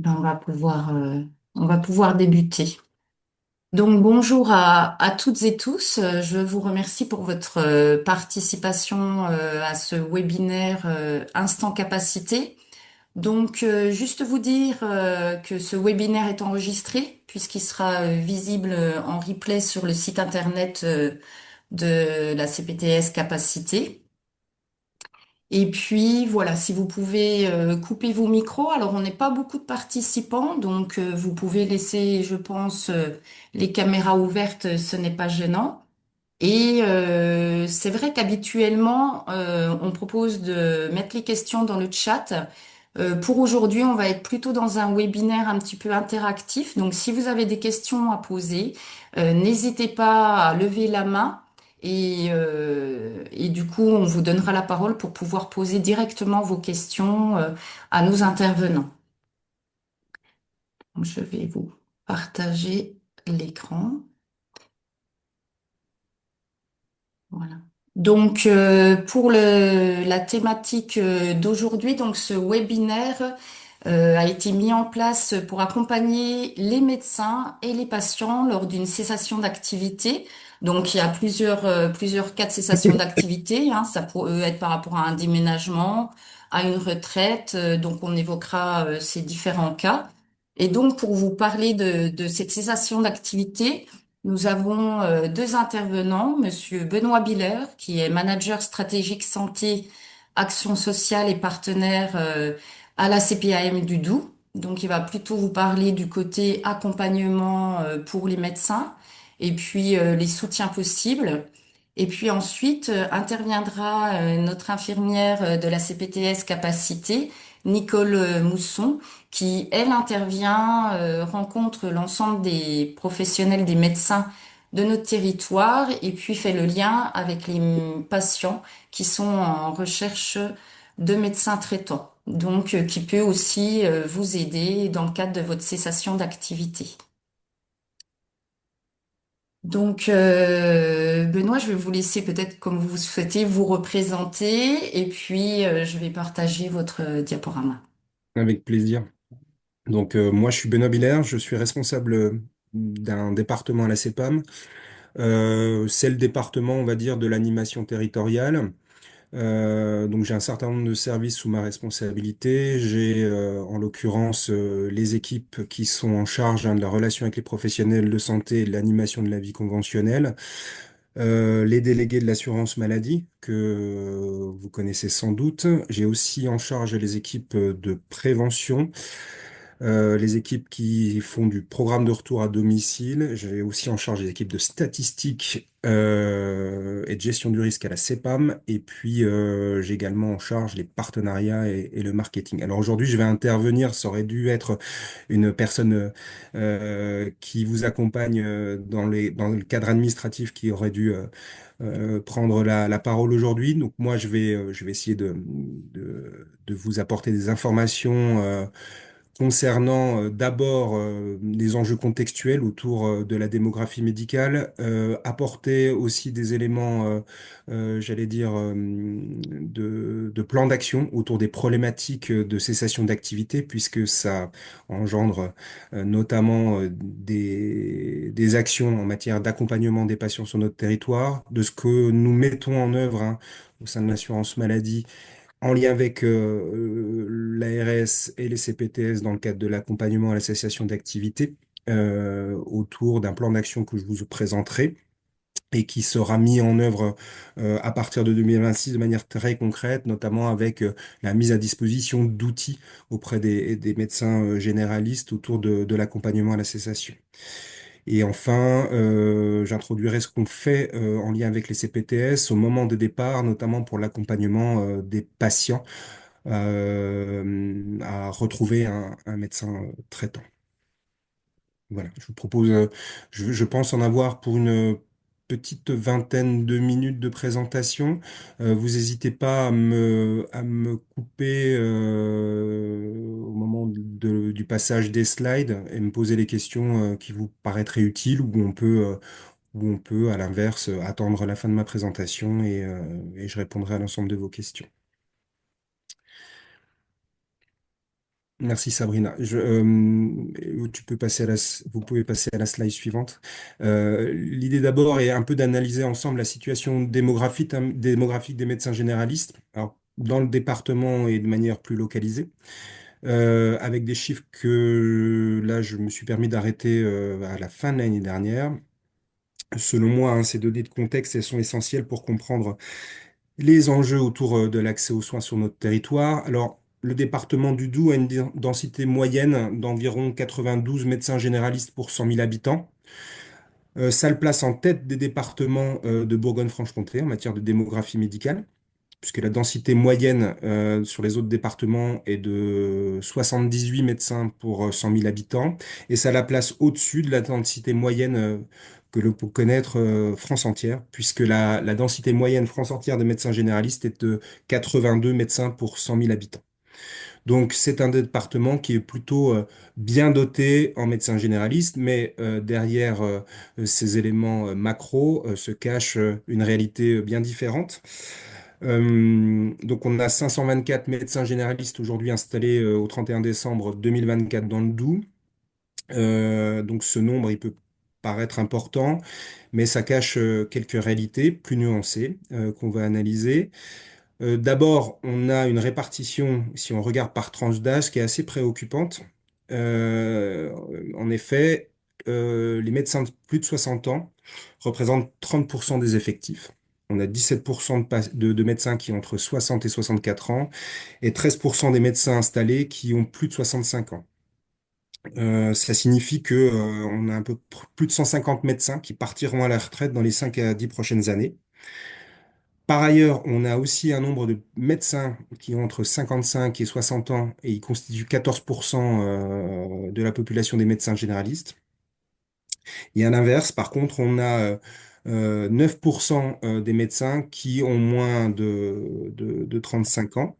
Ben, on va pouvoir débuter. Donc, bonjour à toutes et tous. Je vous remercie pour votre participation à ce webinaire Instant Capacité. Donc, juste vous dire que ce webinaire est enregistré puisqu'il sera visible en replay sur le site internet de la CPTS Capacité. Et puis voilà, si vous pouvez couper vos micros. Alors on n'est pas beaucoup de participants, donc vous pouvez laisser, je pense, les caméras ouvertes, ce n'est pas gênant. Et c'est vrai qu'habituellement, on propose de mettre les questions dans le chat. Pour aujourd'hui, on va être plutôt dans un webinaire un petit peu interactif. Donc, si vous avez des questions à poser, n'hésitez pas à lever la main et du coup, on vous donnera la parole pour pouvoir poser directement vos questions à nos intervenants. Donc, je vais vous partager l'écran. Voilà. Donc, pour la thématique d'aujourd'hui, donc ce webinaire a été mis en place pour accompagner les médecins et les patients lors d'une cessation d'activité. Donc, il y a plusieurs cas de cessation d'activité, hein. Ça peut être par rapport à un déménagement, à une retraite. Donc, on évoquera ces différents cas. Et donc, pour vous parler de cette cessation d'activité, nous avons deux intervenants, Monsieur Benoît Biller, qui est manager stratégique santé, action sociale et partenaire à la CPAM du Doubs. Donc, il va plutôt vous parler du côté accompagnement pour les médecins et puis les soutiens possibles. Et puis ensuite interviendra notre infirmière de la CPTS Capacité, Nicole Mousson, qui, elle, intervient, rencontre l'ensemble des professionnels, des médecins de notre territoire et puis fait le lien avec les patients qui sont en recherche de médecins traitants. Donc, qui peut aussi vous aider dans le cadre de votre cessation d'activité. Donc, Benoît, je vais vous laisser peut-être comme vous souhaitez vous représenter et puis je vais partager votre diaporama. Avec plaisir. Donc, moi, je suis Benoît Biller, je suis responsable d'un département à la CEPAM. C'est le département, on va dire, de l'animation territoriale. Donc, j'ai un certain nombre de services sous ma responsabilité. J'ai, en l'occurrence, les équipes qui sont en charge de la relation avec les professionnels de santé et de l'animation de la vie conventionnelle. Les délégués de l'assurance maladie, que vous connaissez sans doute. J'ai aussi en charge les équipes de prévention, les équipes qui font du programme de retour à domicile. J'ai aussi en charge les équipes de statistiques et de gestion du risque à la CEPAM. Et puis, j'ai également en charge les partenariats et le marketing. Alors aujourd'hui, je vais intervenir. Ça aurait dû être une personne qui vous accompagne dans le cadre administratif qui aurait dû prendre la parole aujourd'hui. Donc moi, je vais essayer de vous apporter des informations concernant d'abord les enjeux contextuels autour de la démographie médicale, apporter aussi des éléments, j'allais dire, de plan d'action autour des problématiques de cessation d'activité, puisque ça engendre notamment des actions en matière d'accompagnement des patients sur notre territoire, de ce que nous mettons en œuvre, hein, au sein de l'assurance maladie en lien avec l'ARS et les CPTS dans le cadre de l'accompagnement à l'association d'activité autour d'un plan d'action que je vous présenterai et qui sera mis en œuvre à partir de 2026 de manière très concrète, notamment avec la mise à disposition d'outils auprès des médecins généralistes autour de l'accompagnement à la cessation. Et enfin, j'introduirai ce qu'on fait en lien avec les CPTS au moment de départ, notamment pour l'accompagnement des patients à retrouver un médecin traitant. Voilà, je vous propose, je pense en avoir pour une petite vingtaine de minutes de présentation. Vous n'hésitez pas à me couper au moment du passage des slides et me poser les questions qui vous paraîtraient utiles ou on peut, à l'inverse, attendre la fin de ma présentation et je répondrai à l'ensemble de vos questions. Merci Sabrina. Tu peux passer vous pouvez passer à la slide suivante. L'idée d'abord est un peu d'analyser ensemble la situation démographique des médecins généralistes, alors, dans le département et de manière plus localisée, avec des chiffres que là je me suis permis d'arrêter à la fin de l'année dernière. Selon moi, hein, ces données de contexte, elles sont essentielles pour comprendre les enjeux autour de l'accès aux soins sur notre territoire. Alors, le département du Doubs a une densité moyenne d'environ 92 médecins généralistes pour 100 000 habitants. Ça le place en tête des départements de Bourgogne-Franche-Comté en matière de démographie médicale, puisque la densité moyenne sur les autres départements est de 78 médecins pour 100 000 habitants, et ça la place au-dessus de la densité moyenne que l'on peut connaître France entière, puisque la densité moyenne France entière de médecins généralistes est de 82 médecins pour 100 000 habitants. Donc c'est un département qui est plutôt bien doté en médecins généralistes, mais derrière ces éléments macro se cache une réalité bien différente. Donc on a 524 médecins généralistes aujourd'hui installés au 31 décembre 2024 dans le Doubs. Donc ce nombre, il peut paraître important, mais ça cache quelques réalités plus nuancées qu'on va analyser. D'abord, on a une répartition, si on regarde par tranche d'âge, qui est assez préoccupante. Euh, En effet, les médecins de plus de 60 ans représentent 30% des effectifs. On a 17% de médecins qui ont entre 60 et 64 ans et 13% des médecins installés qui ont plus de 65 ans. Ça signifie que, on a un peu plus de 150 médecins qui partiront à la retraite dans les 5 à 10 prochaines années. Par ailleurs, on a aussi un nombre de médecins qui ont entre 55 et 60 ans et ils constituent 14% de la population des médecins généralistes. Et à l'inverse, par contre, on a 9% des médecins qui ont moins de 35 ans.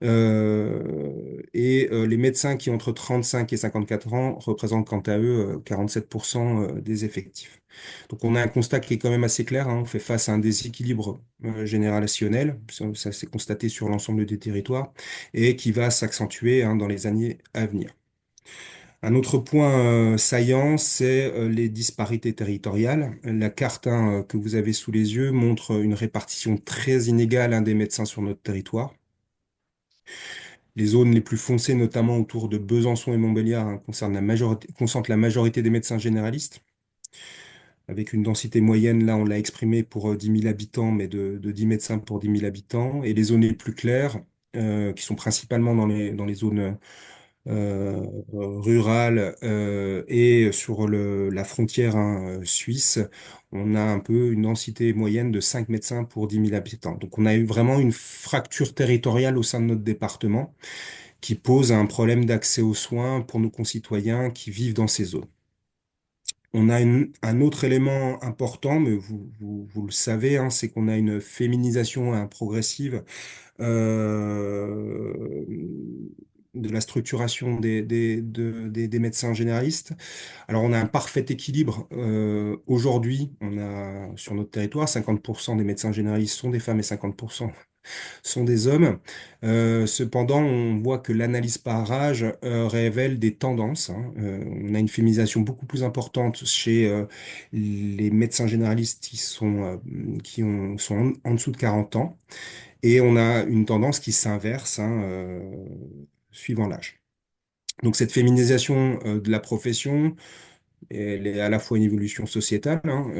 Les médecins qui ont entre 35 et 54 ans représentent quant à eux 47% des effectifs. Donc on a un constat qui est quand même assez clair, hein. On fait face à un déséquilibre générationnel, ça s'est constaté sur l'ensemble des territoires, et qui va s'accentuer hein, dans les années à venir. Un autre point saillant, c'est les disparités territoriales. La carte hein, que vous avez sous les yeux montre une répartition très inégale hein, des médecins sur notre territoire. Les zones les plus foncées, notamment autour de Besançon et Montbéliard, hein, concentrent la majorité des médecins généralistes, avec une densité moyenne, là on l'a exprimé pour 10 000 habitants, mais de 10 médecins pour 10 000 habitants. Et les zones les plus claires, qui sont principalement dans les zones rurales et sur la frontière hein, suisse, on a un peu une densité moyenne de 5 médecins pour 10 000 habitants. Donc on a eu vraiment une fracture territoriale au sein de notre département qui pose un problème d'accès aux soins pour nos concitoyens qui vivent dans ces zones. On a un autre élément important, mais vous le savez, hein, c'est qu'on a une féminisation hein, progressive euh, de la structuration des médecins généralistes. Alors, on a un parfait équilibre. Aujourd'hui, on a sur notre territoire, 50% des médecins généralistes sont des femmes et 50% sont des hommes. Cependant, on voit que l'analyse par âge révèle des tendances, hein. On a une féminisation beaucoup plus importante chez les médecins généralistes sont en dessous de 40 ans, et on a une tendance qui s'inverse hein, suivant l'âge. Donc cette féminisation de la profession, elle est à la fois une évolution sociétale, hein,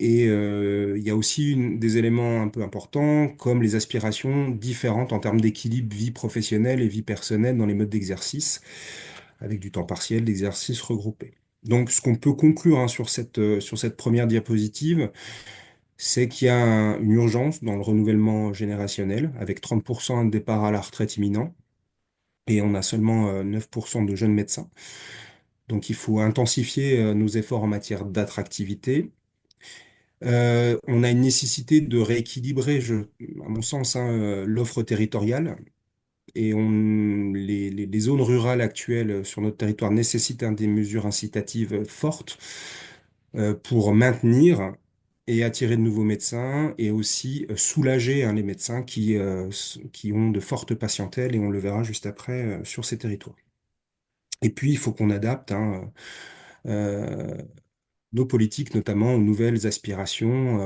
il y a aussi des éléments un peu importants, comme les aspirations différentes en termes d'équilibre vie professionnelle et vie personnelle dans les modes d'exercice, avec du temps partiel, d'exercice regroupé. Donc, ce qu'on peut conclure hein, sur cette première diapositive, c'est qu'il y a une urgence dans le renouvellement générationnel, avec 30% de départ à la retraite imminent, et on a seulement 9% de jeunes médecins. Donc il faut intensifier nos efforts en matière d'attractivité. On a une nécessité de rééquilibrer, à mon sens, hein, l'offre territoriale. Et les zones rurales actuelles sur notre territoire nécessitent hein, des mesures incitatives fortes pour maintenir et attirer de nouveaux médecins et aussi soulager hein, les médecins qui ont de fortes patientèles et on le verra juste après sur ces territoires. Et puis, il faut qu'on adapte hein, euh, nos politiques, notamment aux nouvelles aspirations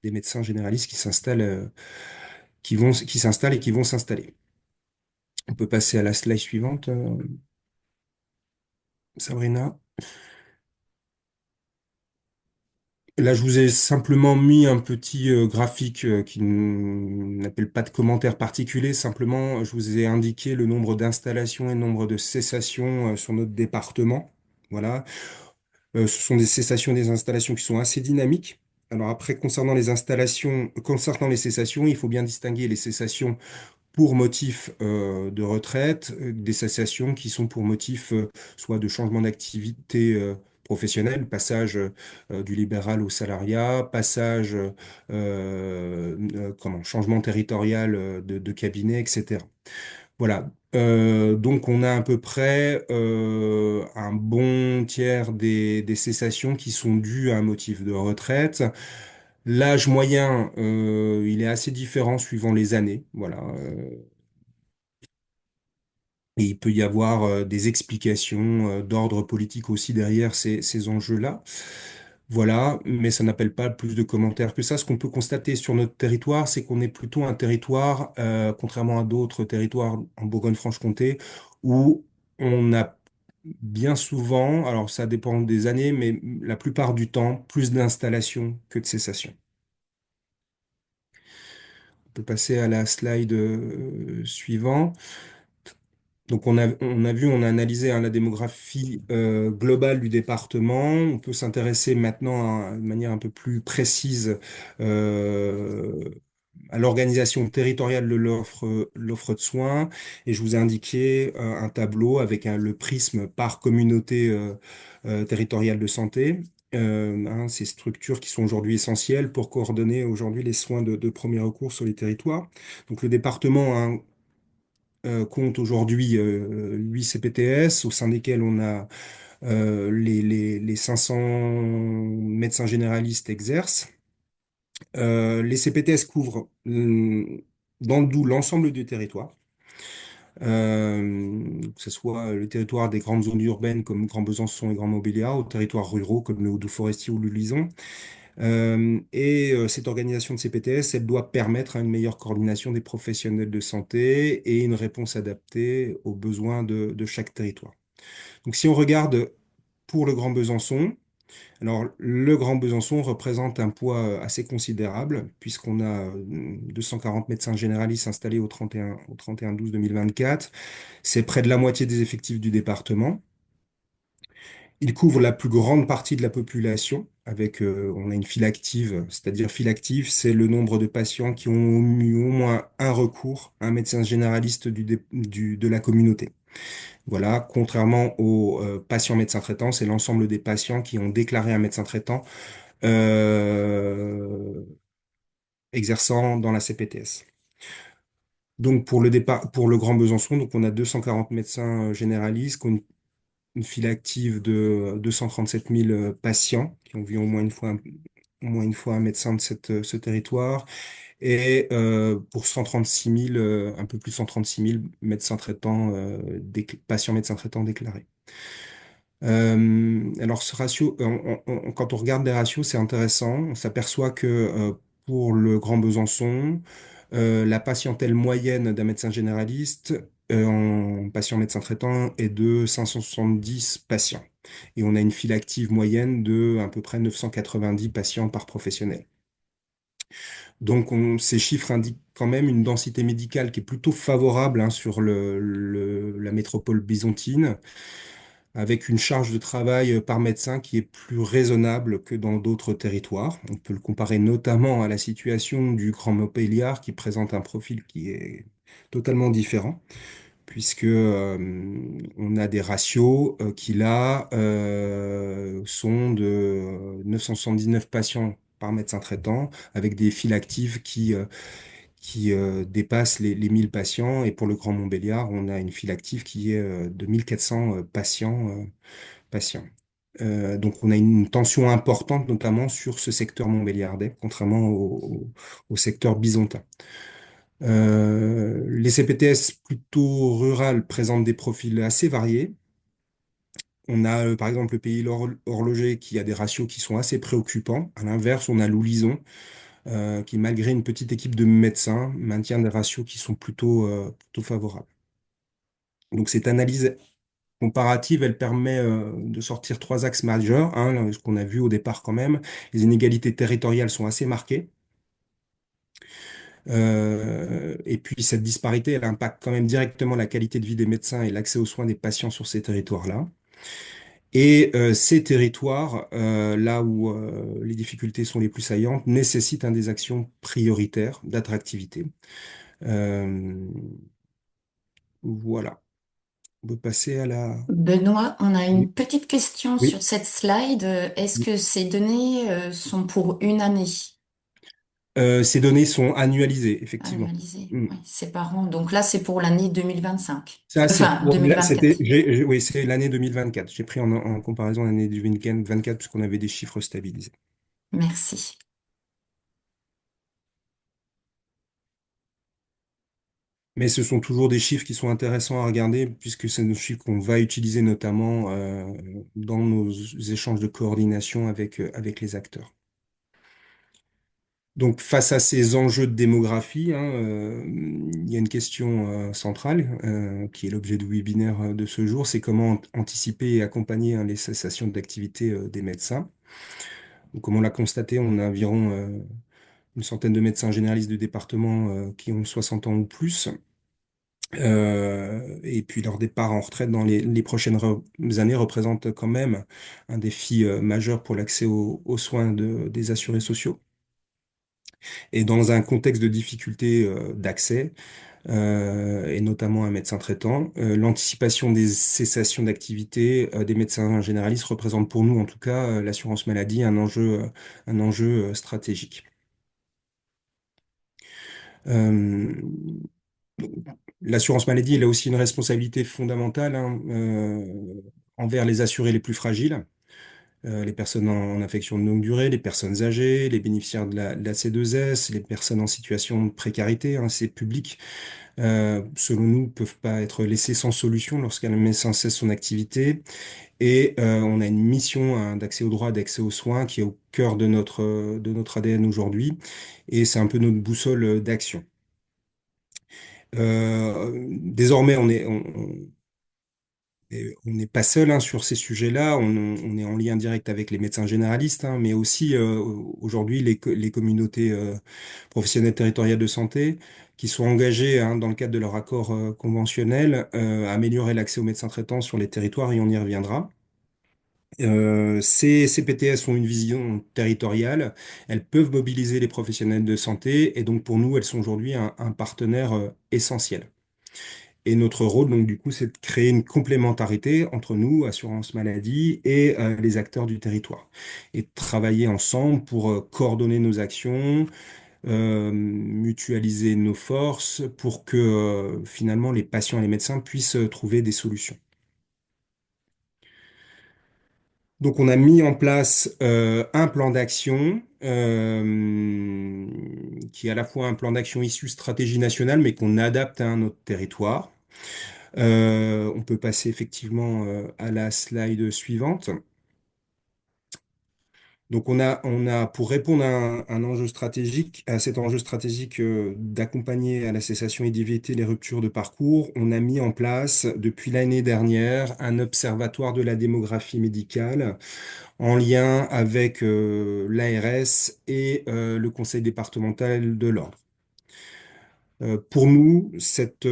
des médecins généralistes qui s'installent et qui vont s'installer. On peut passer à la slide suivante, Sabrina. Là, je vous ai simplement mis un petit graphique qui n'appelle pas de commentaire particulier. Simplement, je vous ai indiqué le nombre d'installations et le nombre de cessations sur notre département. Voilà. Ce sont des cessations et des installations qui sont assez dynamiques. Alors après, concernant les cessations, il faut bien distinguer les cessations pour motif de retraite, des cessations qui sont pour motif soit de changement d'activité professionnelle, passage du libéral au salariat, passage, changement territorial de cabinet, etc. Voilà. Donc on a à peu près un bon tiers des cessations qui sont dues à un motif de retraite. L'âge moyen, il est assez différent suivant les années. Voilà. Et il peut y avoir des explications d'ordre politique aussi derrière ces enjeux-là. Voilà, mais ça n'appelle pas plus de commentaires que ça. Ce qu'on peut constater sur notre territoire, c'est qu'on est plutôt un territoire, contrairement à d'autres territoires en Bourgogne-Franche-Comté, où on a bien souvent, alors ça dépend des années, mais la plupart du temps, plus d'installations que de cessations. On peut passer à la slide suivante. Donc on a analysé hein, la démographie globale du département. On peut s'intéresser maintenant de manière un peu plus précise euh, à l'organisation territoriale de l'offre de soins. Et je vous ai indiqué un tableau avec le prisme par communauté territoriale de santé. Hein, ces structures qui sont aujourd'hui essentielles pour coordonner aujourd'hui les soins de premier recours sur les territoires. Donc le département hein, compte aujourd'hui 8 CPTS, au sein desquels on a les 500 médecins généralistes exercent. Les CPTS couvrent dans le Doubs l'ensemble du territoire, que ce soit le territoire des grandes zones urbaines comme Grand Besançon et Grand Montbéliard, aux territoires ruraux comme le Haut-Doubs-Forestier ou le Luison. Cette organisation de CPTS, elle doit permettre une meilleure coordination des professionnels de santé et une réponse adaptée aux besoins de chaque territoire. Donc, si on regarde pour le Grand Besançon, alors le Grand Besançon représente un poids assez considérable puisqu'on a 240 médecins généralistes installés au 31/12/2024. C'est près de la moitié des effectifs du département. Il couvre la plus grande partie de la population avec, on a une file active, c'est-à-dire file active, c'est le nombre de patients qui ont eu au moins un recours à un médecin généraliste de la communauté. Voilà, contrairement aux patients médecins traitants, c'est l'ensemble des patients qui ont déclaré un médecin traitant euh, exerçant dans la CPTS. Donc pour le Grand Besançon, donc on a 240 médecins généralistes, une file active de 237 000 patients qui ont vu au moins une fois un médecin de ce territoire et pour 136 000, un peu plus de 136 000 médecins traitants, patients médecins traitants déclarés. Alors ce ratio, quand on regarde les ratios, c'est intéressant. On s'aperçoit que pour le Grand Besançon, la patientèle moyenne d'un médecin généraliste en patient médecin traitant est de 570 patients. Et on a une file active moyenne de à peu près 990 patients par professionnel. Donc ces chiffres indiquent quand même une densité médicale qui est plutôt favorable hein, sur la métropole bisontine avec une charge de travail par médecin qui est plus raisonnable que dans d'autres territoires. On peut le comparer notamment à la situation du Grand Montbéliard qui présente un profil qui est totalement différent, puisque on a des ratios qui là sont de 979 patients par médecin traitant, avec des files actives qui dépassent les 1000 patients. Et pour le Grand Montbéliard, on a une file active qui est de 1400 patients. Donc on a une tension importante, notamment sur ce secteur montbéliardais, contrairement au secteur byzantin. Les CPTS plutôt rurales présentent des profils assez variés. On a par exemple le pays horloger qui a des ratios qui sont assez préoccupants. À l'inverse, on a l'Oulison qui, malgré une petite équipe de médecins, maintient des ratios qui sont plutôt favorables. Donc cette analyse comparative, elle permet de sortir trois axes majeurs. Hein, ce qu'on a vu au départ quand même, les inégalités territoriales sont assez marquées. Et puis cette disparité, elle impacte quand même directement la qualité de vie des médecins et l'accès aux soins des patients sur ces territoires-là. Et ces territoires, là où les difficultés sont les plus saillantes, nécessitent des actions prioritaires d'attractivité. Euh, voilà. On peut passer à la... Benoît, on a une Oui, petite question sur oui, cette slide. Est-ce oui. que ces données sont pour une année Ces données sont annualisées, effectivement. annualisée? Mm. Oui, c'est par an. Donc là, c'est pour l'année 2025. Ça, c'est Enfin, pour, là, c'était, 2024. oui, c'est l'année 2024. J'ai pris en comparaison l'année 2024 puisqu'on avait des chiffres stabilisés. Merci. Mais ce sont toujours des chiffres qui sont intéressants à regarder puisque c'est nos chiffres qu'on va utiliser notamment dans nos échanges de coordination avec les acteurs. Donc, face à ces enjeux de démographie, il y a une question centrale qui est l'objet du webinaire de ce jour, c'est comment anticiper et accompagner les cessations d'activité des médecins. Donc, comme on l'a constaté, on a environ une centaine de médecins généralistes du département qui ont 60 ans ou plus. Et puis leur départ en retraite dans les prochaines années représente quand même un défi majeur pour l'accès aux soins des assurés sociaux. Et dans un contexte de difficulté d'accès, et notamment un médecin traitant, l'anticipation des cessations d'activité des médecins généralistes représente pour nous, en tout cas, l'assurance maladie, un enjeu stratégique. Euh, L'assurance maladie, elle a aussi une responsabilité fondamentale envers les assurés les plus fragiles, les personnes en affection de longue durée, les personnes âgées, les bénéficiaires de la C2S, les personnes en situation de précarité. Ces publics, selon nous, peuvent pas être laissés sans solution lorsqu'un médecin cesse son activité. Et on a une mission d'accès au droit, d'accès aux soins qui est au cœur de notre ADN aujourd'hui. Et c'est un peu notre boussole d'action. Désormais, on n'est pas seul sur ces sujets-là. On est en lien direct avec les médecins généralistes, mais aussi aujourd'hui les communautés professionnelles territoriales de santé qui sont engagées dans le cadre de leur accord conventionnel à améliorer l'accès aux médecins traitants sur les territoires et on y reviendra. Ces PTS ont une vision territoriale, elles peuvent mobiliser les professionnels de santé et donc pour nous, elles sont aujourd'hui un partenaire essentiel. Et notre rôle, donc, du coup, c'est de créer une complémentarité entre nous, assurance maladie, et les acteurs du territoire. Et de travailler ensemble pour coordonner nos actions, mutualiser nos forces pour que finalement les patients et les médecins puissent trouver des solutions. Donc, on a mis en place un plan d'action qui est à la fois un plan d'action issu stratégie nationale, mais qu'on adapte à notre territoire. On peut passer effectivement à la slide suivante. Donc on a pour répondre à un enjeu stratégique, à cet enjeu stratégique d'accompagner à la cessation et d'éviter les ruptures de parcours, on a mis en place depuis l'année dernière un observatoire de la démographie médicale en lien avec l'ARS et le conseil départemental de l'ordre. Pour nous, cet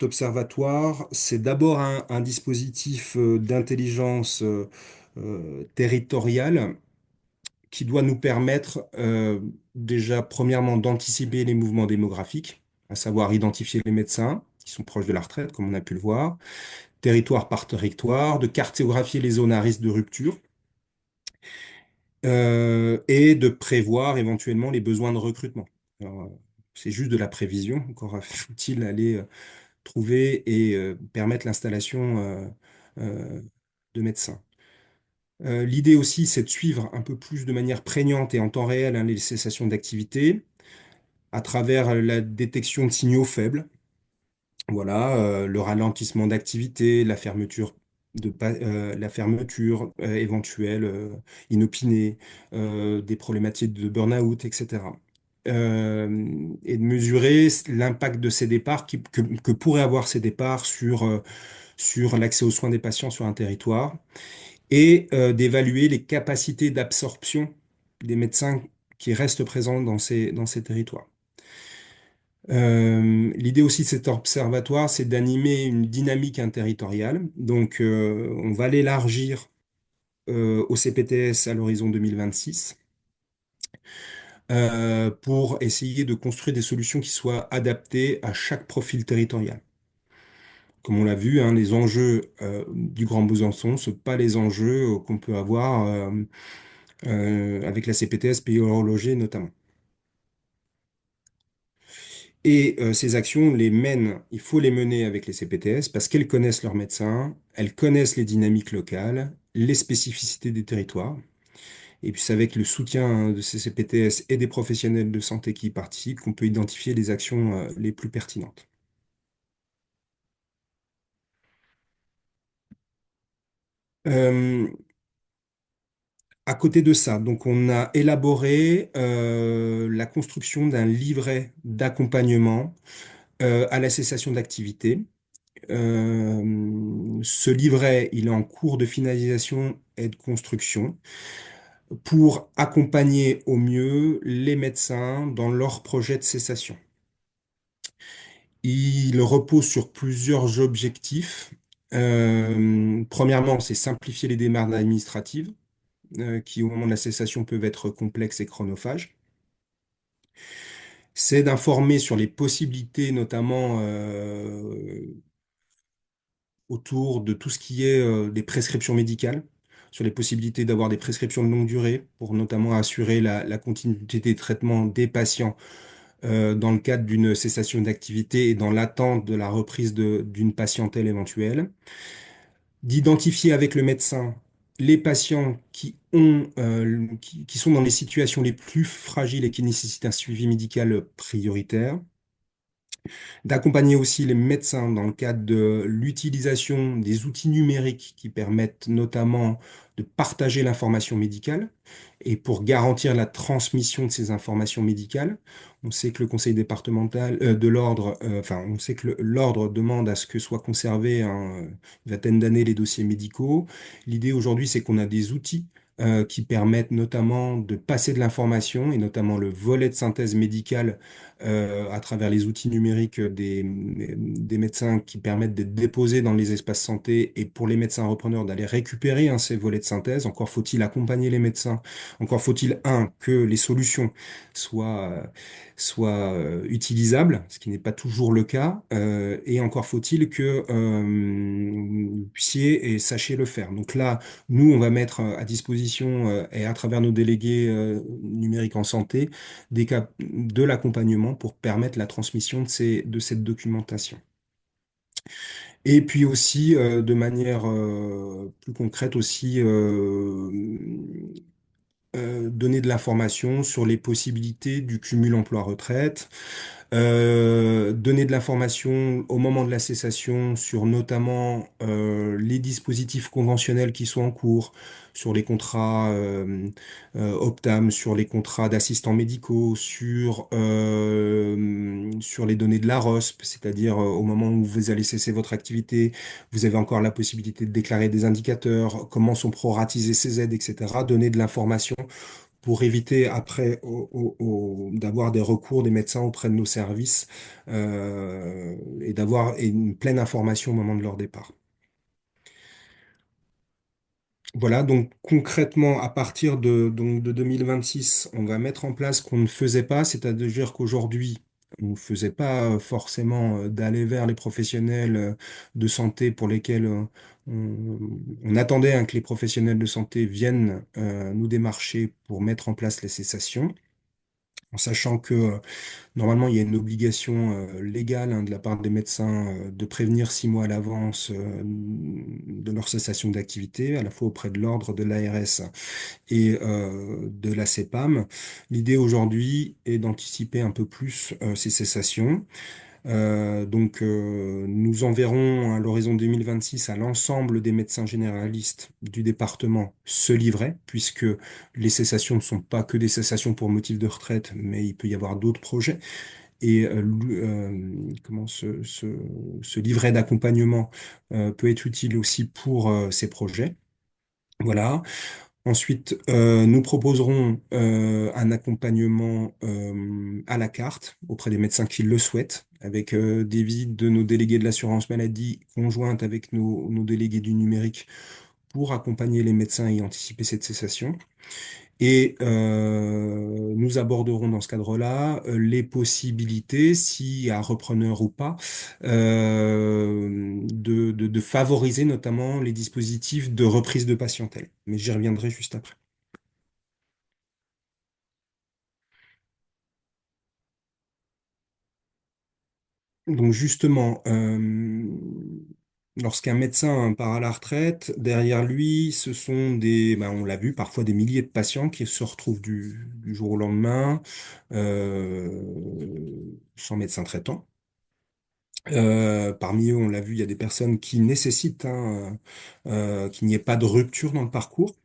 observatoire, c'est d'abord un dispositif d'intelligence territoriale qui doit nous permettre déjà, premièrement, d'anticiper les mouvements démographiques, à savoir identifier les médecins qui sont proches de la retraite, comme on a pu le voir, territoire par territoire, de cartographier les zones à risque de rupture et de prévoir éventuellement les besoins de recrutement. Alors, c'est juste de la prévision, encore faut-il aller trouver et permettre l'installation de médecins. L'idée aussi, c'est de suivre un peu plus de manière prégnante et en temps réel, hein, les cessations d'activité à travers la détection de signaux faibles. Voilà, le ralentissement d'activité, la fermeture éventuelle, inopinée, des problématiques de burn-out, etc. Et de mesurer l'impact de ces départs que pourraient avoir ces départs sur l'accès aux soins des patients sur un territoire et d'évaluer les capacités d'absorption des médecins qui restent présents dans ces territoires. L'idée aussi de cet observatoire, c'est d'animer une dynamique interterritoriale. Donc, on va l'élargir au CPTS à l'horizon 2026 pour essayer de construire des solutions qui soient adaptées à chaque profil territorial. Comme on l'a vu, hein, les enjeux du Grand Besançon ne sont pas les enjeux qu'on peut avoir avec la CPTS pays horloger notamment. Et ces actions, il faut les mener avec les CPTS parce qu'elles connaissent leurs médecins, elles connaissent les dynamiques locales, les spécificités des territoires. Et puis c'est avec le soutien de ces CPTS et des professionnels de santé qui y participent qu'on peut identifier les actions les plus pertinentes. Euh, à côté de ça, donc on a élaboré la construction d'un livret d'accompagnement à la cessation d'activité. Ce livret, il est en cours de finalisation et de construction pour accompagner au mieux les médecins dans leur projet de cessation. Il repose sur plusieurs objectifs. Premièrement, c'est simplifier les démarches administratives qui, au moment de la cessation, peuvent être complexes et chronophages. C'est d'informer sur les possibilités, notamment autour de tout ce qui est des prescriptions médicales, sur les possibilités d'avoir des prescriptions de longue durée pour notamment assurer la continuité des traitements des patients dans le cadre d'une cessation d'activité et dans l'attente de la reprise d'une patientèle éventuelle. D'identifier avec le médecin les patients qui sont dans les situations les plus fragiles et qui nécessitent un suivi médical prioritaire, d'accompagner aussi les médecins dans le cadre de l'utilisation des outils numériques qui permettent notamment de partager l'information médicale et pour garantir la transmission de ces informations médicales. On sait que le conseil départemental de l'ordre, enfin, on sait que l'ordre demande à ce que soient conservés une vingtaine d'années les dossiers médicaux. L'idée aujourd'hui, c'est qu'on a des outils qui permettent notamment de passer de l'information et notamment le volet de synthèse médicale à travers les outils numériques des médecins qui permettent d'être déposés dans les espaces santé et pour les médecins repreneurs d'aller récupérer ces volets de synthèse. Encore faut-il accompagner les médecins. Encore faut-il, que les solutions soient utilisables, ce qui n'est pas toujours le cas. Et encore faut-il que vous puissiez et sachiez le faire. Donc là, nous, on va mettre à disposition et à travers nos délégués numériques en santé de l'accompagnement pour permettre la transmission de cette documentation. Et puis aussi, de manière plus concrète aussi, donner de l'information sur les possibilités du cumul emploi-retraite, donner de l'information au moment de la cessation sur notamment les dispositifs conventionnels qui sont en cours, sur les contrats Optam, sur les contrats d'assistants médicaux, sur les données de la ROSP, c'est-à-dire au moment où vous allez cesser votre activité, vous avez encore la possibilité de déclarer des indicateurs, comment sont proratisées ces aides, etc. Donner de l'information pour éviter après d'avoir des recours des médecins auprès de nos services et d'avoir une pleine information au moment de leur départ. Voilà, donc concrètement, à partir de 2026, on va mettre en place ce qu'on ne faisait pas, c'est-à-dire qu'aujourd'hui, on ne faisait pas forcément d'aller vers les professionnels de santé pour lesquels on attendait que les professionnels de santé viennent nous démarcher pour mettre en place les cessations. en sachant que normalement il y a une obligation légale de la part des médecins de prévenir 6 mois à l'avance de leur cessation d'activité, à la fois auprès de l'ordre de l'ARS et de la CEPAM. L'idée aujourd'hui est d'anticiper un peu plus ces cessations. Nous enverrons à l'horizon 2026 à l'ensemble des médecins généralistes du département ce livret, puisque les cessations ne sont pas que des cessations pour motif de retraite, mais il peut y avoir d'autres projets. Et ce livret d'accompagnement peut être utile aussi pour ces projets. Voilà. Ensuite, nous proposerons un accompagnement à la carte auprès des médecins qui le souhaitent, avec des visites de nos délégués de l'assurance maladie conjointes avec nos délégués du numérique pour accompagner les médecins et anticiper cette cessation. Et nous aborderons dans ce cadre-là les possibilités, s'il y a repreneur ou pas, de favoriser notamment les dispositifs de reprise de patientèle. Mais j'y reviendrai juste après. Donc justement, lorsqu'un médecin part à la retraite, derrière lui, ce sont on l'a vu, parfois des milliers de patients qui se retrouvent du jour au lendemain sans médecin traitant. Parmi eux, on l'a vu, il y a des personnes qui nécessitent qu'il n'y ait pas de rupture dans le parcours,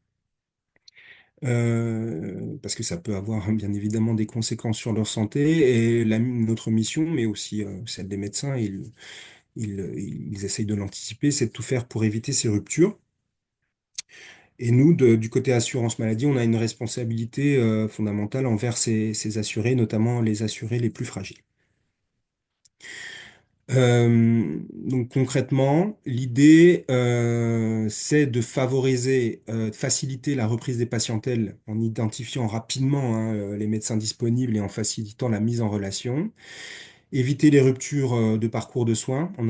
parce que ça peut avoir bien évidemment des conséquences sur leur santé. Et notre mission, mais aussi celle des médecins, ils essayent de l'anticiper, c'est de tout faire pour éviter ces ruptures. Et nous, du côté assurance maladie, on a une responsabilité fondamentale envers ces assurés, notamment les assurés les plus fragiles. Donc concrètement, l'idée, c'est de favoriser, de faciliter la reprise des patientèles en identifiant rapidement les médecins disponibles et en facilitant la mise en relation, éviter les ruptures de parcours de soins en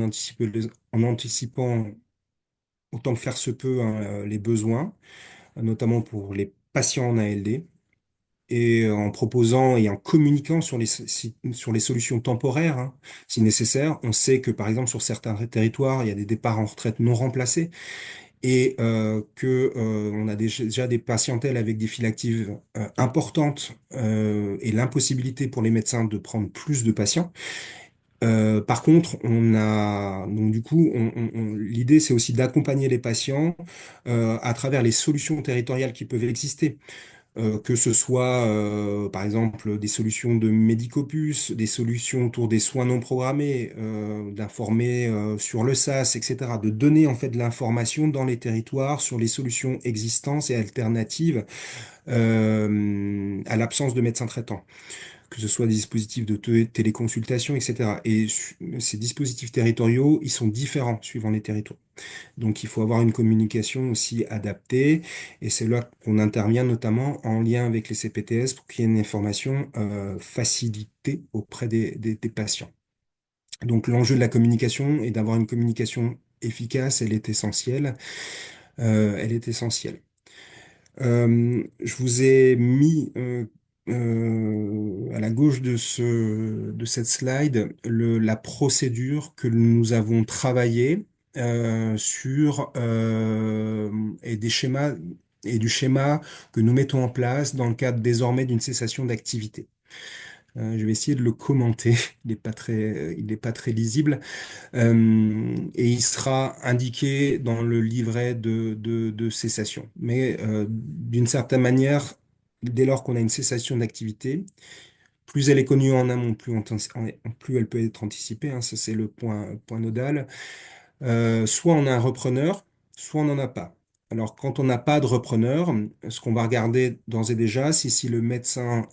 anticipant autant que faire se peut les besoins, notamment pour les patients en ALD, et en proposant et en communiquant sur les solutions temporaires, si nécessaire. On sait que, par exemple, sur certains territoires, il y a des départs en retraite non remplacés et on a déjà des patientèles avec des files actives importantes et l'impossibilité pour les médecins de prendre plus de patients. Par contre, donc du coup, l'idée, c'est aussi d'accompagner les patients à travers les solutions territoriales qui peuvent exister, que ce soit, par exemple, des solutions de médicopus, des solutions autour des soins non programmés, d'informer sur le SAS, etc., de donner en fait de l'information dans les territoires sur les solutions existantes et alternatives à l'absence de médecins traitants, que ce soit des dispositifs de téléconsultation, etc. Et ces dispositifs territoriaux, ils sont différents suivant les territoires. Donc il faut avoir une communication aussi adaptée, et c'est là qu'on intervient notamment en lien avec les CPTS pour qu'il y ait une information facilitée auprès des patients. Donc l'enjeu de la communication est d'avoir une communication efficace, elle est essentielle. Elle est essentielle. Je vous ai mis à la gauche de cette slide la procédure que nous avons travaillée sur et des schémas et du schéma que nous mettons en place dans le cadre désormais d'une cessation d'activité. Je vais essayer de le commenter. Il n'est pas très lisible. Et il sera indiqué dans le livret de cessation. Mais d'une certaine manière, dès lors qu'on a une cessation d'activité, plus elle est connue en amont, plus elle peut être anticipée, ça c'est le point nodal. Soit on a un repreneur, soit on n'en a pas. Alors quand on n'a pas de repreneur, ce qu'on va regarder d'ores et déjà, c'est si le médecin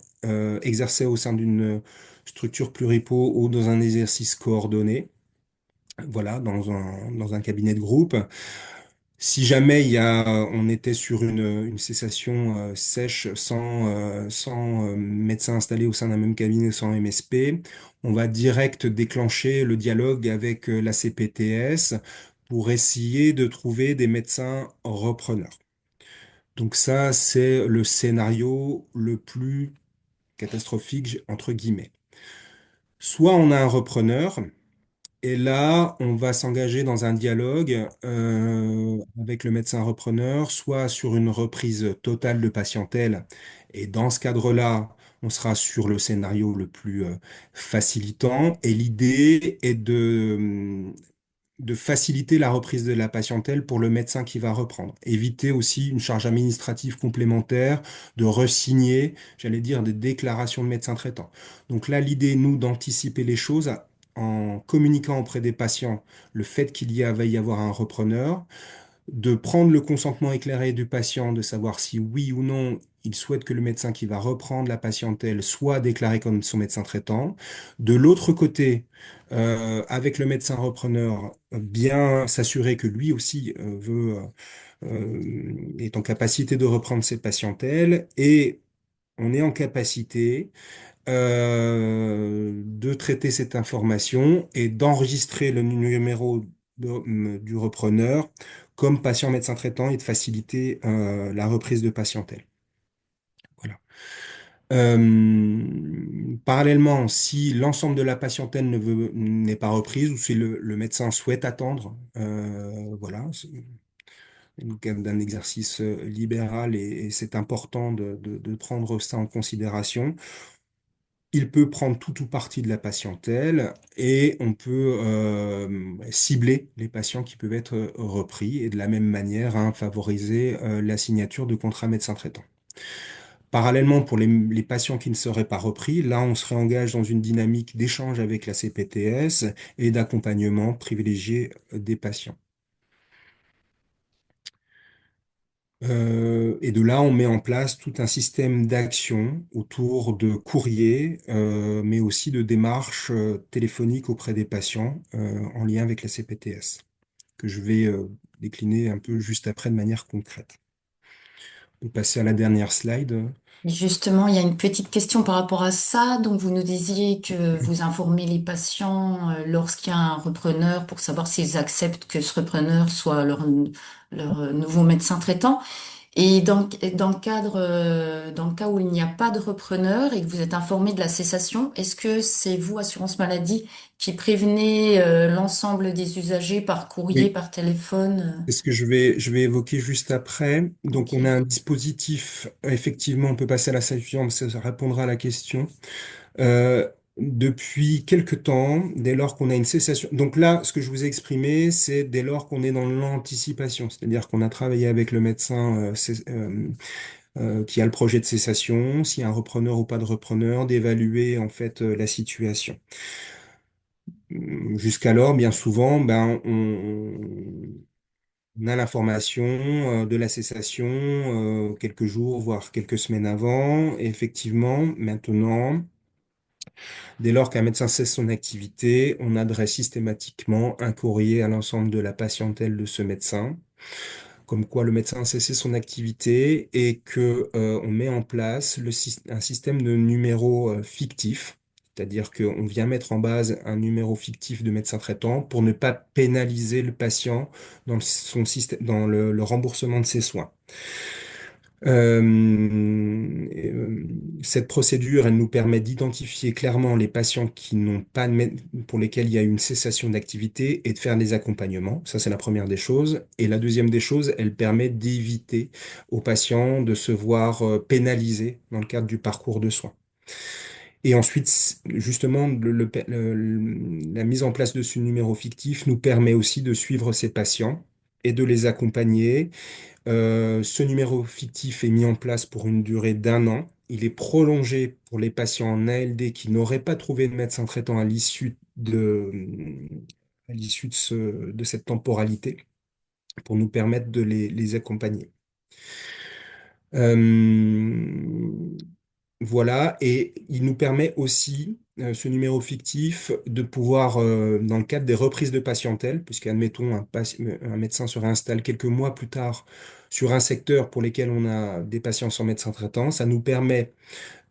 exerçait au sein d'une structure pluripo ou dans un exercice coordonné, voilà, dans un cabinet de groupe. Si jamais on était sur une cessation sèche sans médecin installé au sein d'un même cabinet, sans MSP, on va direct déclencher le dialogue avec la CPTS pour essayer de trouver des médecins repreneurs. Donc ça, c'est le scénario le plus catastrophique entre guillemets. Soit on a un repreneur, et là, on va s'engager dans un dialogue avec le médecin repreneur, soit sur une reprise totale de patientèle. Et dans ce cadre-là, on sera sur le scénario le plus facilitant. Et l'idée est de faciliter la reprise de la patientèle pour le médecin qui va reprendre. Éviter aussi une charge administrative complémentaire, de resigner, j'allais dire, des déclarations de médecin traitant. Donc là, l'idée, nous, d'anticiper les choses en communiquant auprès des patients le fait va y avoir un repreneur, de prendre le consentement éclairé du patient, de savoir si oui ou non il souhaite que le médecin qui va reprendre la patientèle soit déclaré comme son médecin traitant. De l'autre côté, avec le médecin repreneur, bien s'assurer que lui aussi est en capacité de reprendre ses patientèles et on est en capacité de traiter cette information et d'enregistrer le numéro du repreneur comme patient médecin traitant et de faciliter la reprise de patientèle. Voilà. Parallèlement, si l'ensemble de la patientèle n'est pas reprise ou si le médecin souhaite attendre, voilà, c'est d'un exercice libéral et c'est important de prendre ça en considération. Il peut prendre tout ou partie de la patientèle et on peut cibler les patients qui peuvent être repris et de la même manière favoriser la signature de contrats médecin traitant. Parallèlement, pour les patients qui ne seraient pas repris, là, on se réengage dans une dynamique d'échange avec la CPTS et d'accompagnement privilégié des patients. Et de là, on met en place tout un système d'action autour de courriers, mais aussi de démarches téléphoniques auprès des patients en lien avec la CPTS, que je vais décliner un peu juste après de manière concrète. On peut passer à la dernière slide. Justement, il y a une petite question par rapport à ça. Donc, vous nous disiez que vous informez les patients lorsqu'il y a un repreneur pour savoir s'ils acceptent que ce repreneur soit leur nouveau médecin traitant. Et dans le cadre, dans le cas où il n'y a pas de repreneur et que vous êtes informé de la cessation, est-ce que c'est vous, Assurance Maladie, qui prévenez l'ensemble des usagers par courrier, Oui, par téléphone? c'est ce que je vais évoquer juste après. Donc, on a Ok, un dispositif, effectivement, on peut passer à la slide suivante, ça répondra à la question. Euh, Depuis quelque temps, dès lors qu'on a une cessation. Donc là, ce que je vous ai exprimé, c'est dès lors qu'on est dans l'anticipation, c'est-à-dire qu'on a travaillé avec le médecin qui a le projet de cessation, s'il y a un repreneur ou pas de repreneur, d'évaluer en fait la situation. Jusqu'alors, bien souvent, on a l'information de la cessation quelques jours, voire quelques semaines avant. Et effectivement, maintenant, dès lors qu'un médecin cesse son activité, on adresse systématiquement un courrier à l'ensemble de la patientèle de ce médecin, comme quoi le médecin a cessé son activité et que on met en place un système de numéros fictifs. C'est-à-dire qu'on vient mettre en base un numéro fictif de médecin traitant pour ne pas pénaliser le patient dans son système, dans le remboursement de ses soins. Cette procédure, elle nous permet d'identifier clairement les patients qui n'ont pas pour lesquels il y a une cessation d'activité et de faire des accompagnements. Ça, c'est la première des choses. Et la deuxième des choses, elle permet d'éviter aux patients de se voir pénalisés dans le cadre du parcours de soins. Et ensuite, justement, la mise en place de ce numéro fictif nous permet aussi de suivre ces patients et de les accompagner. Ce numéro fictif est mis en place pour une durée d'un an. Il est prolongé pour les patients en ALD qui n'auraient pas trouvé de médecin traitant à l'issue de cette temporalité pour nous permettre de les accompagner. Euh, voilà, et il nous permet aussi, ce numéro fictif, de pouvoir, dans le cadre des reprises de patientèle, puisqu'admettons un médecin se réinstalle quelques mois plus tard sur un secteur pour lequel on a des patients sans médecin traitant, ça nous permet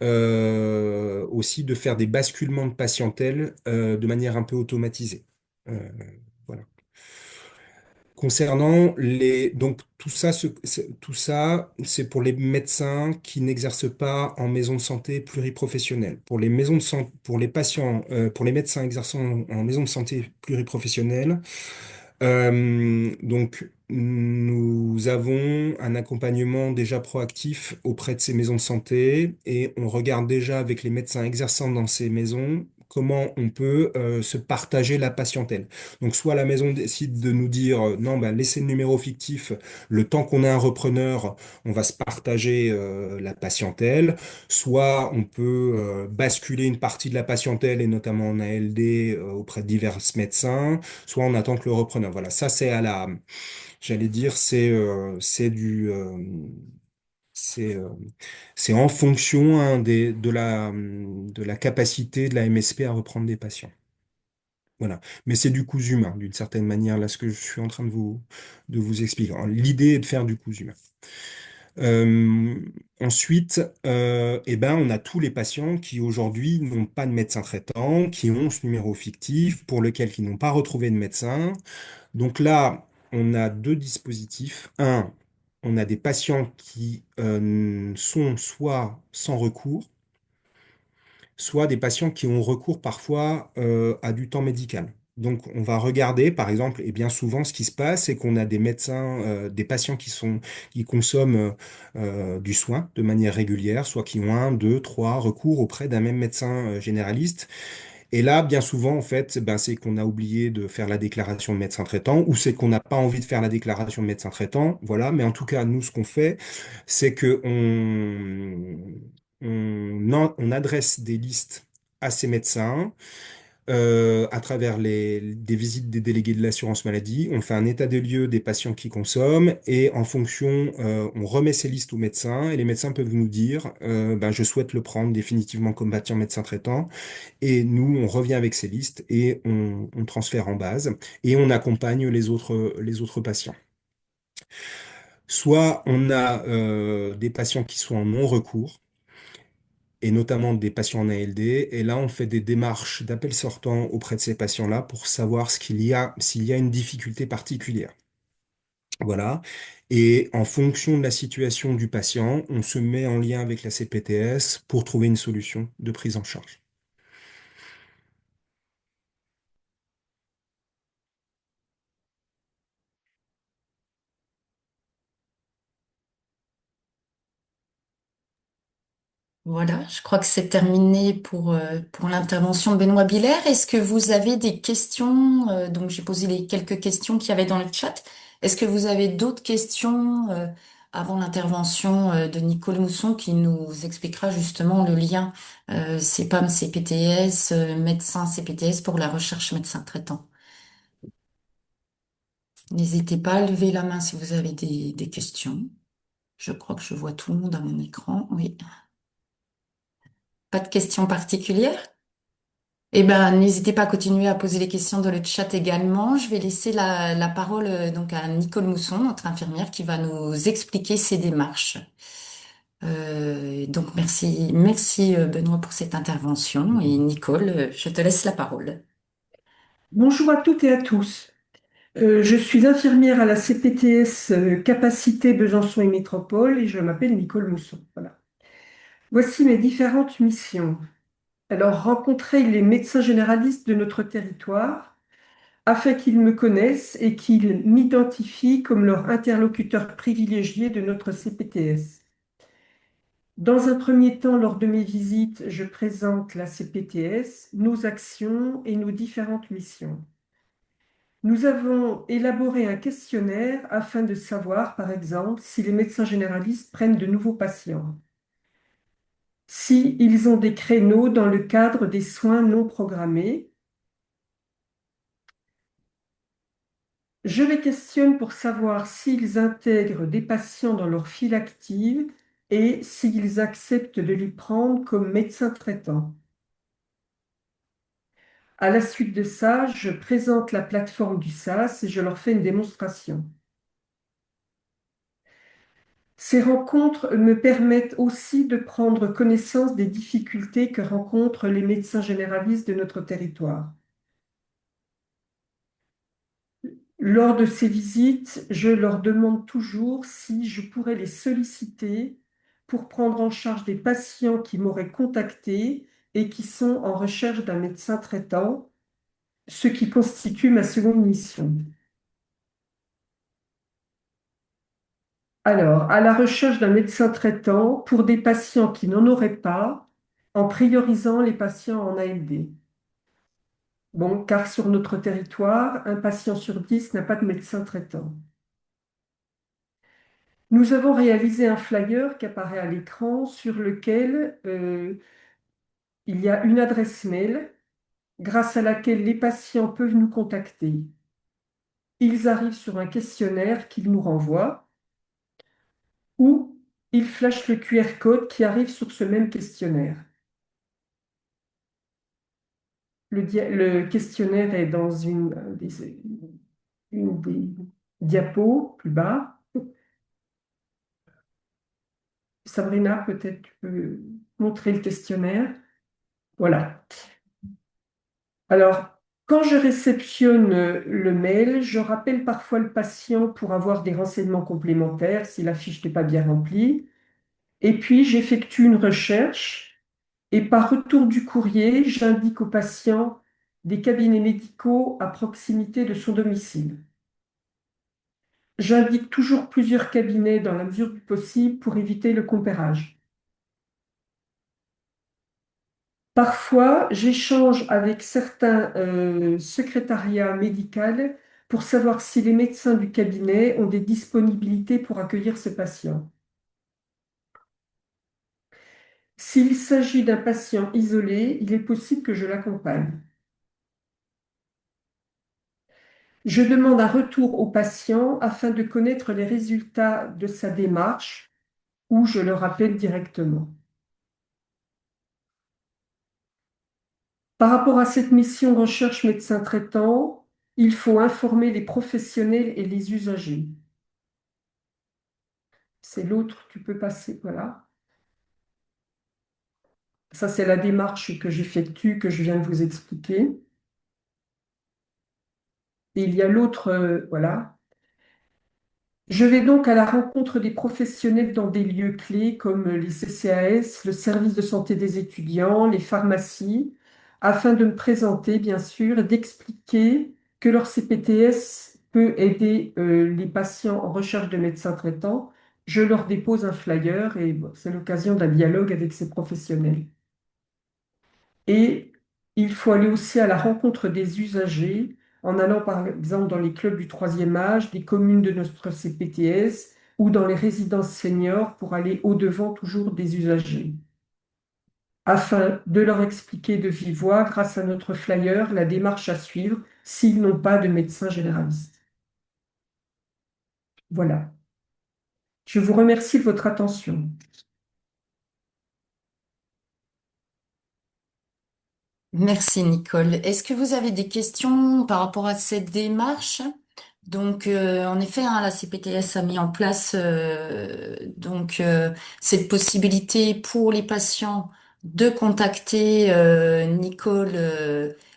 aussi de faire des basculements de patientèle de manière un peu automatisée. Euh, voilà. Concernant les, donc tout ça, c'est pour les médecins qui n'exercent pas en maison de santé pluriprofessionnelle. Pour les maisons de santé, pour les patients, pour les médecins exerçant en maison de santé pluriprofessionnelle, nous avons un accompagnement déjà proactif auprès de ces maisons de santé et on regarde déjà avec les médecins exerçant dans ces maisons comment on peut se partager la patientèle. Donc, soit la maison décide de nous dire non, bah, laissez le numéro fictif, le temps qu'on a un repreneur, on va se partager la patientèle, soit on peut basculer une partie de la patientèle et notamment en ALD auprès de divers médecins, soit on attend que le repreneur. Voilà, ça c'est à la, j'allais dire, c'est euh, c'est en fonction hein, de la capacité de la MSP à reprendre des patients. Voilà, mais c'est du cousu humain d'une certaine manière là ce que je suis en train de vous expliquer. Alors, l'idée est de faire du cousu humain. Euh, ensuite, eh ben, on a tous les patients qui aujourd'hui n'ont pas de médecin traitant, qui ont ce numéro fictif, pour lequel ils n'ont pas retrouvé de médecin. Donc là, on a deux dispositifs. Un, on a des patients qui sont soit sans recours, soit des patients qui ont recours parfois à du temps médical. Donc, on va regarder, par exemple, et bien souvent, ce qui se passe, c'est qu'on a des médecins, des patients qui consomment du soin de manière régulière, soit qui ont un, deux, trois recours auprès d'un même médecin généraliste. Et là, bien souvent, en fait, ben, c'est qu'on a oublié de faire la déclaration de médecin traitant ou c'est qu'on n'a pas envie de faire la déclaration de médecin traitant. Voilà. Mais en tout cas, nous, ce qu'on fait, c'est que on adresse des listes à ces médecins à travers des visites des délégués de l'assurance maladie. On fait un état des lieux des patients qui consomment et en fonction, on remet ces listes aux médecins et les médecins peuvent nous dire, ben, je souhaite le prendre définitivement comme patient médecin traitant. Et nous, on revient avec ces listes et on transfère en base et on accompagne les autres patients. Soit on a des patients qui sont en non-recours, et notamment des patients en ALD, et là on fait des démarches d'appel sortant auprès de ces patients-là pour savoir s'il y a une difficulté particulière. Voilà. Et en fonction de la situation du patient, on se met en lien avec la CPTS pour trouver une solution de prise en charge. Voilà, je crois que c'est terminé pour l'intervention de Benoît Biller. Est-ce que vous avez des questions? Donc, j'ai posé les quelques questions qu'il y avait dans le chat. Est-ce que vous avez d'autres questions avant l'intervention de Nicole Mousson qui nous expliquera justement le lien CPAM, CPTS, médecin CPTS pour la recherche médecin traitant? N'hésitez pas à lever la main si vous avez des questions. Je crois que je vois tout le monde à mon écran. Oui. Pas de questions particulières? Eh ben, n'hésitez pas à continuer à poser les questions dans le chat également. Je vais laisser la parole donc à Nicole Mousson, notre infirmière, qui va nous expliquer ses démarches. Donc merci Benoît pour cette intervention et Nicole, je te laisse la parole. Bonjour à toutes et à tous. Je suis infirmière à la CPTS Capacité Besançon et Métropole et je m'appelle Nicole Mousson. Voilà. Voici mes différentes missions. Alors, rencontrer les médecins généralistes de notre territoire afin qu'ils me connaissent et qu'ils m'identifient comme leur interlocuteur privilégié de notre CPTS. Dans un premier temps, lors de mes visites, je présente la CPTS, nos actions et nos différentes missions. Nous avons élaboré un questionnaire afin de savoir, par exemple, si les médecins généralistes prennent de nouveaux patients, si ils ont des créneaux dans le cadre des soins non programmés. Je les questionne pour savoir s'ils intègrent des patients dans leur file active et s'ils acceptent de les prendre comme médecins traitants. À la suite de ça, je présente la plateforme du SAS et je leur fais une démonstration. Ces rencontres me permettent aussi de prendre connaissance des difficultés que rencontrent les médecins généralistes de notre territoire. Lors de ces visites, je leur demande toujours si je pourrais les solliciter pour prendre en charge des patients qui m'auraient contacté et qui sont en recherche d'un médecin traitant, ce qui constitue ma seconde mission. Alors, à la recherche d'un médecin traitant pour des patients qui n'en auraient pas, en priorisant les patients en ALD. Bon, car sur notre territoire, un patient sur 10 n'a pas de médecin traitant. Nous avons réalisé un flyer qui apparaît à l'écran sur lequel il y a une adresse mail grâce à laquelle les patients peuvent nous contacter. Ils arrivent sur un questionnaire qu'ils nous renvoient ou ils flashent le QR code qui arrive sur ce même questionnaire. Le questionnaire est dans une des diapos plus bas. Sabrina, peut-être tu peux montrer le questionnaire. Voilà. Alors, quand je réceptionne le mail, je rappelle parfois le patient pour avoir des renseignements complémentaires si la fiche n'est pas bien remplie. Et puis, j'effectue une recherche et par retour du courrier, j'indique au patient des cabinets médicaux à proximité de son domicile. J'indique toujours plusieurs cabinets dans la mesure du possible pour éviter le compérage. Parfois, j'échange avec certains secrétariats médicaux pour savoir si les médecins du cabinet ont des disponibilités pour accueillir ce patient. S'il s'agit d'un patient isolé, il est possible que je l'accompagne. Je demande un retour au patient afin de connaître les résultats de sa démarche ou je le rappelle directement. Par rapport à cette mission recherche médecin traitant, il faut informer les professionnels et les usagers. C'est l'autre, tu peux passer, voilà. Ça, c'est la démarche que j'effectue, que je viens de vous expliquer. Et il y a l'autre, voilà. Je vais donc à la rencontre des professionnels dans des lieux clés comme les CCAS, le service de santé des étudiants, les pharmacies, afin de me présenter, bien sûr, et d'expliquer que leur CPTS peut aider les patients en recherche de médecins traitants. Je leur dépose un flyer et bon, c'est l'occasion d'un dialogue avec ces professionnels. Et il faut aller aussi à la rencontre des usagers en allant par exemple dans les clubs du troisième âge, des communes de notre CPTS ou dans les résidences seniors pour aller au-devant toujours des usagers, afin de leur expliquer de vive voix, grâce à notre flyer, la démarche à suivre s'ils n'ont pas de médecin généraliste. Voilà. Je vous remercie de votre attention. Merci Nicole. Est-ce que vous avez des questions par rapport à cette démarche? Donc, en effet, hein, la CPTS a mis en place cette possibilité pour les patients de contacter Nicole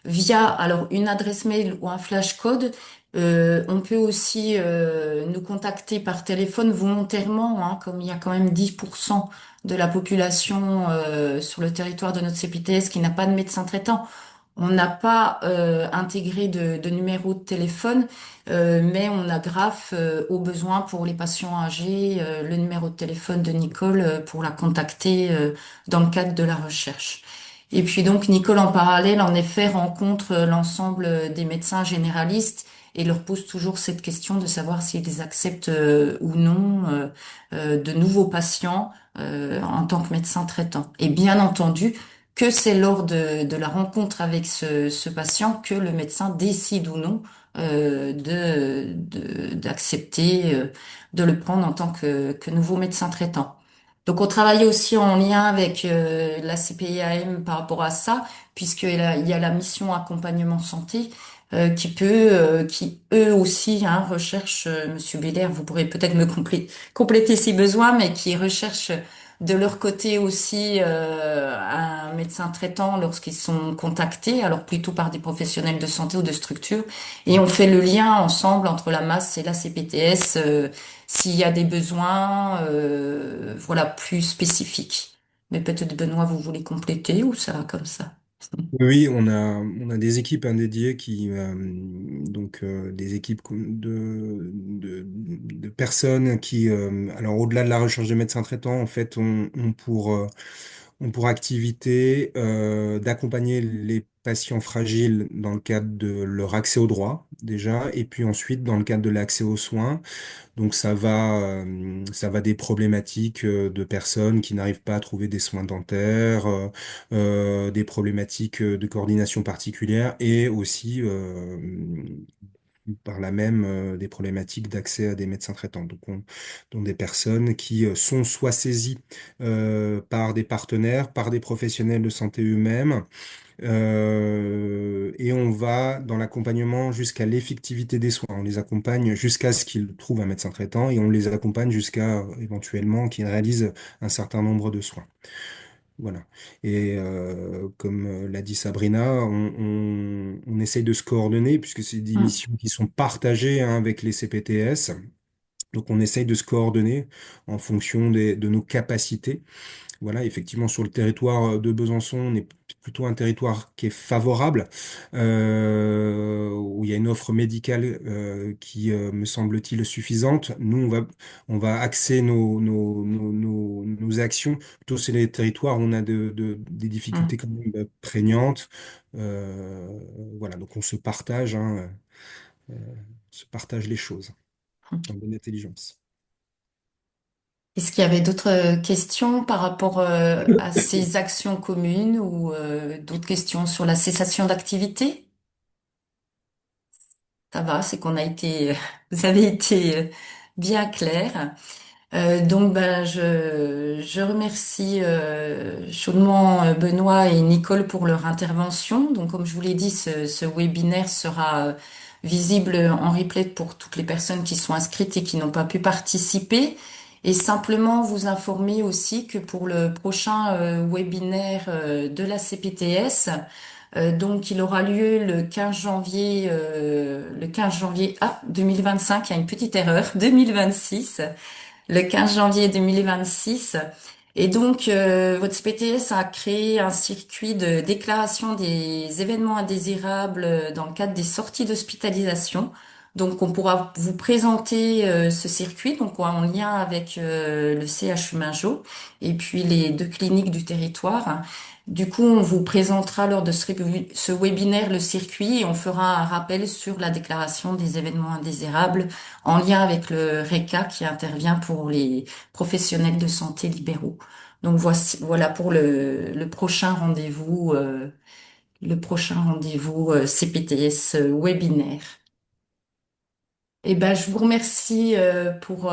via alors une adresse mail ou un flash code. On peut aussi nous contacter par téléphone volontairement, hein, comme il y a quand même 10% de la population sur le territoire de notre CPTS qui n'a pas de médecin traitant. On n'a pas intégré de numéro de téléphone, mais on agrafe au besoin pour les patients âgés le numéro de téléphone de Nicole pour la contacter dans le cadre de la recherche. Et puis donc Nicole en parallèle en effet rencontre l'ensemble des médecins généralistes et leur pose toujours cette question de savoir s'ils acceptent ou non de nouveaux patients en tant que médecin traitant. Et bien entendu, que c'est lors de la rencontre avec ce patient que le médecin décide ou non d'accepter de le prendre en tant que nouveau médecin traitant. Donc on travaille aussi en lien avec la CPIAM par rapport à ça, il y a la mission accompagnement santé qui eux aussi hein, recherchent, Monsieur Belair, vous pourrez peut-être me compléter si besoin, mais qui recherche de leur côté aussi un médecin traitant lorsqu'ils sont contactés, alors plutôt par des professionnels de santé ou de structure, et on fait le lien ensemble entre la masse et la CPTS s'il y a des besoins voilà, plus spécifiques. Mais peut-être Benoît, vous voulez compléter ou ça va comme ça? Oui, on a des équipes hein, dédiées des équipes de personnes qui, alors au-delà de la recherche de médecins traitants, en fait, ont pour activité d'accompagner les patients fragiles dans le cadre de leur accès aux droits, déjà, et puis ensuite dans le cadre de l'accès aux soins. Donc ça va des problématiques de personnes qui n'arrivent pas à trouver des soins dentaires, des problématiques de coordination particulière et aussi par là même des problématiques d'accès à des médecins traitants. Donc des personnes qui sont soit saisies par des partenaires, par des professionnels de santé eux-mêmes, et on va dans l'accompagnement jusqu'à l'effectivité des soins. On les accompagne jusqu'à ce qu'ils trouvent un médecin traitant et on les accompagne jusqu'à éventuellement qu'ils réalisent un certain nombre de soins. Voilà. Et comme l'a dit Sabrina, on essaye de se coordonner puisque c'est des Mm, missions qui sont partagées hein, avec les CPTS. Donc on essaye de se coordonner en fonction de nos capacités. Voilà, effectivement, sur le territoire de Besançon, on est plutôt un territoire qui est favorable, où il y a une offre médicale qui, me semble-t-il, suffisante. Nous, on va axer nos actions plutôt sur les territoires où on a des difficultés mm, quand même prégnantes. Voilà, donc on se partage, hein, on se partage les choses en mm. bonne intelligence. Est-ce qu'il y avait d'autres questions par rapport à ces actions communes ou d'autres questions sur la cessation d'activité? Ça va, c'est qu'on a été, vous avez été bien clair. Donc, ben, je remercie chaudement Benoît et Nicole pour leur intervention. Donc, comme je vous l'ai dit, ce webinaire sera visible en replay pour toutes les personnes qui sont inscrites et qui n'ont pas pu participer. Et simplement vous informer aussi que pour le prochain webinaire de la CPTS, donc il aura lieu le 15 janvier 2025, il y a une petite erreur, 2026 le 15 janvier 2026. Et donc, votre CPTS a créé un circuit de déclaration des événements indésirables dans le cadre des sorties d'hospitalisation. Donc, on pourra vous présenter ce circuit, donc en lien avec le CHU Mingeot et puis les deux cliniques du territoire. Du coup, on vous présentera lors de ce webinaire le circuit et on fera un rappel sur la déclaration des événements indésirables en lien avec le RECA qui intervient pour les professionnels de santé libéraux. Donc voilà pour le prochain rendez-vous CPTS webinaire. Eh ben, je vous remercie pour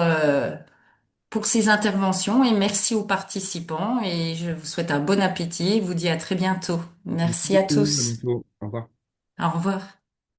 ces interventions et merci aux participants et je vous souhaite un bon appétit et vous dis à très bientôt. Merci Merci à beaucoup, à tous. bientôt. Au revoir. Au revoir.